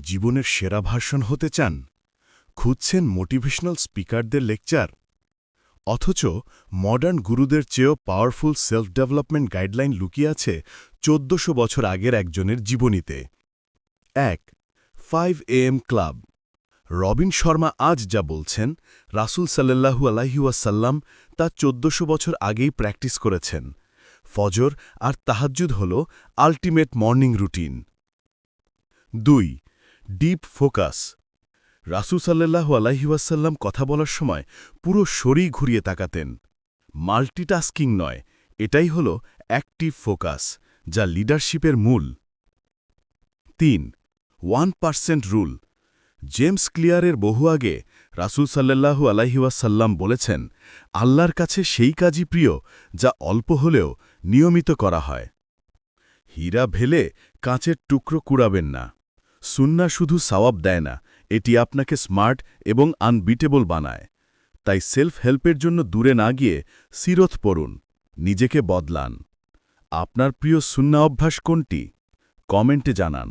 জীবনের সেরা ভার্সন হতে চান? খুঁজছেন মোটিভেশনাল স্পিকারদের লেকচার? অথচ মডার্ন গুরুদের চেয়েও পাওয়ারফুল সেলফ ডেভেলপমেন্ট গাইডলাইন লুকিয়ে আছে ১৪০০ বছর আগের একজনের জীবনীতে। ১. 5 AM ক্লাব। রবিন শর্মা আজ যা বলছেন, রাসূল সাল্লাল্লাহু আলাইহি ওয়াসাল্লাম তা ১৪০০ বছর আগেই প্র্যাকটিস করেছেন। ফজর আর তাহাজ্জুদ হল ultimate morning routine. ২. Deep focus. রাসূল সাল্লাল্লাহু আলাইহি ওয়াসাল্লাম কথা বলার সময় পুরো শরীর ঘুরিয়ে তাকাতেন। মাল্টিটাস্কিং নয়, এটাই হল অ্যাক্টিভ ফোকাস, যা লিডারশিপের মূল। ৩. 1% রুল। জেমস ক্লিয়ারের বহু আগে রাসূল সাল্লাল্লাহু আলাইহি ওয়াসাল্লাম বলেছেন, আল্লাহর কাছে সেই কাজই প্রিয় যা অল্প হলেও নিয়মিত করা হয়। হীরা ভেলে কাঁচের টুকরো কুড়াবেন না। সুন্নাহ শুধু সওয়াব দেয় না, এটি আপনাকে স্মার্ট এবং আনবিটেবল বানায়। তাই সেলফ হেল্পের জন্য দূরে না গিয়ে সিরত পড়ুন, নিজেকে বদলান। আপনার প্রিয় সুন্নাহ অভ্যাস কোনটি? কমেন্টে জানান।